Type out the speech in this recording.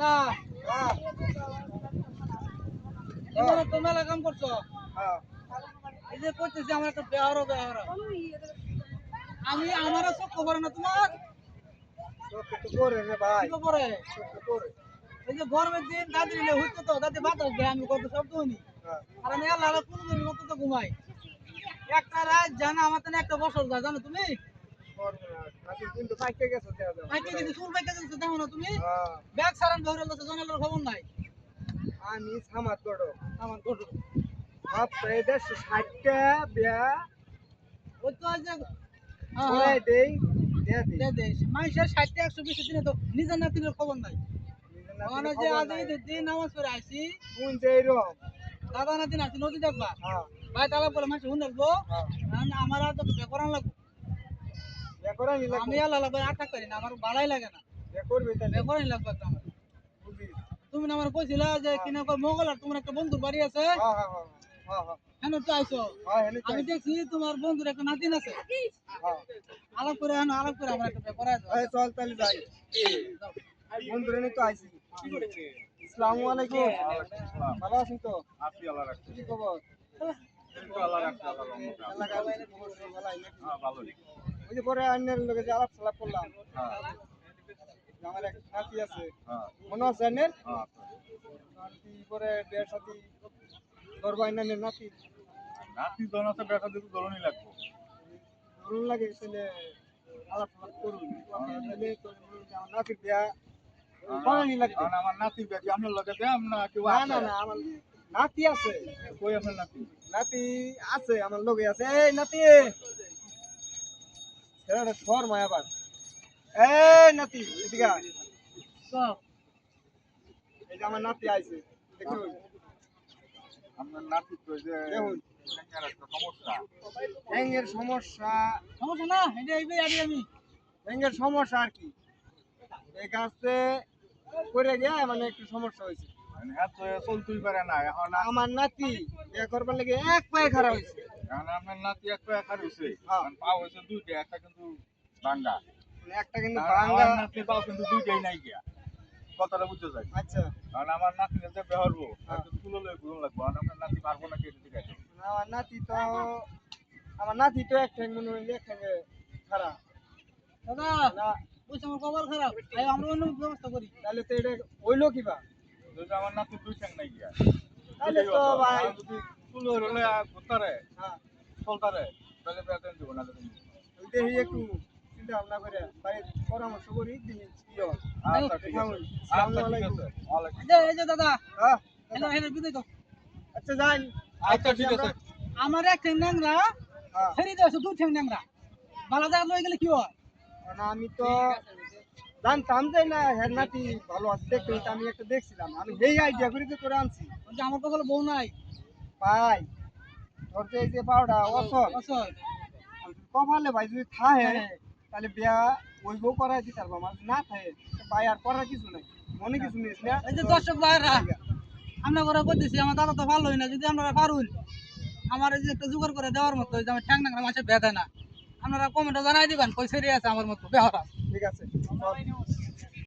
দাদা এবারে তো মেলা কাম করছো এই যে করতেছি আমার একটা বেহারো আমি আমারও চোখ খবর না তোমার এই যে গরমের দিন দাদি নিলে হইতো তো দাদি বাতাস দেয় আমি কত শব্দ হইনি আর আমি আল্লাহ কোন দিন মতো তো ঘুমাই একটা রাত জানা আমার তো একটা বছর যায় জানো তুমি তুমি ব্যাগ সারান ভরে জানালার খবর নাই আমি সামাদ গড় মাত্র 160টা বিয়া ওই তো আজ ওরাই দেই দে দে মানুষের 60 120 দিনে তো নিজের নাতিনের খবর নাই মানে যে আজ এই দিন নামাজ পড়ে আইছি কোন যেইরকম দাদা নাতি নাতি নদী দেখবা ভাই তালা বলে মানুষ হুন লাগবো আমার আর তো বেকরান লাগবো বেকরানি লাগবে আমি আল্লাহ লাগবে আটক করি না আমার ভালোই লাগে না করবে তাহলে বেকরানি লাগবে আমার তুমি না আমার কইছিলা যে কিনা কর মোগল আর তোমার একটা বন্ধুর বাড়ি আছে হ্যাঁ তো আইছো আমি দেখছি তোমার বন্ধুর একটা নাতিন আছে আলাপ করে আমার একটা ব্যাপার আছে চল তাহলে যাই বন্ধুরে নিয়ে তো আইছি আসসালামু আলাইকুম ভালো আছেন তো আছি আল্লাহ রাখছে কি খবর আল্লাহ রাখছে আল্লাহ রহমতে এলাকার খবর সব ভালোই নাকি? হ্যাঁ ভালোই ওই যে পরে অন্যের লোকে যে আলাপ সালাপ করলাম আমার এক নাতি আছে হ্যাঁ মনে আছে অন্যের হ্যাঁ নাতি পরে বিয়ের সাথে তোর ভাই নানের নাতি নাতি জন আছে বেটা দিতে ধরনই লাগবে ধরুন লাগে তাহলে আলাপ সালাপ করুন তাহলে তোর আমার নাতির বিয়া করানি লাগবে কারণ আমার নাতির বেটি আপনার লগে দেম না কেউ না আছে না না আমার নাতি আছে কই আপনার নাতি নাতি আছে আমার লগে আছে এই নাতি ছেড়ে ধর মায়া আবার এই নাতি এদিকে আয়। এই যে আমার নাতি আইছে দেখুন আপনার নাতি তো যে দেখুন একটা সমস্যা ব্যাঙের সমস্যা সমস্যা না এটা এই আদি আমি ব্যাঙের সমস্যা আর কি এই গাছে পড়ে গিয়ে মানে একটু সমস্যা হয়েছে মানে হ্যাঁ তো চলতেই পারে না এখন আমার নাতি বিয়ে করবার লেগে এক পায়ে খারাপ হয়েছে এখন আপনার নাতি একটা একা রয়েছে হ্যাঁ। পা হয়েছে দুইটা একটা কিন্তু ভাঙ্গা মানে একটা কিন্তু আর ভাঙ্গা আমার নাতি পাও কিন্তু দুইটাই নাই গিয়া কথাটা বুঝতে চাই আচ্ছা কারণ আমার নাতি যে বেহরবো হ্যাঁ। একটু তুলো লয়ে ঘুরন লাগবো আর আপনার নাতি পারবো না কেটে ঠিক আছে আমার নাতি তো এক ঠ্যাং মনে হয় এক ঠ্যাঙে খারাপ দাদা না বুঝছো আমার খবর খারাপ এই আমরা অন্য ব্যবস্থা করি তাহলে তো এটা হইলো কিবা যদি আমার নাতি দুই ঠ্যাং নাই গিয়া তাহলে তো ভাই যদি তুলো হলে ঘুরতারে হ্যাঁ চলতারে তাহলে বেতন দিব না তুমি দেখি একটু চিন্তা ভাবনা করে বাড়ির পরামর্শ করি দিন কি হয় আচ্ছা ঠিক আছে আচ্ছা ঠিক আছে ওয়ালাইকুম এই যে দাদা হ্যাঁ হ্যালো হ্যালো বিদায় দাও আচ্ছা যাই আচ্ছা ঠিক আছে আমার এক ঠ্যাং ন্যাংরা হ্যাঁ ফেরি দেওয়া দুই ঠ্যাং ন্যাংরা ভালো জায়গা লয়ে গেলে কি হয় কারণ আমি তো জানতাম যে না হের নাতি ভালো আছে দেখতে হইতে আমি একটা দেখছিলাম আমি এই আইডিয়া করে তো করে আনছি যে আমার তো বউ নাই ভাই ধরতে এই যে পাউডা অসল অসল কপালে ভাই যদি থাহে তাহলে বিয়া ওই বউ করাই দিতে পারবো আমার না থাকে ভাই আর করার কিছু নাই মনে কিছু নিস না এই যে দর্শক ভাইরা আমরা করে করতেছি আমার দাদা তো ভালোই না যদি আমরা পারুন আমার এই যে একটা জোগাড় করে দেওয়ার মতো যে আমার ঠ্যাং নাংরা মাসে বেঁধে না আপনারা কমেন্টে জানাই দিবেন কই সেরিয়ে আছে আমার মতো বেহরা ঠিক আছে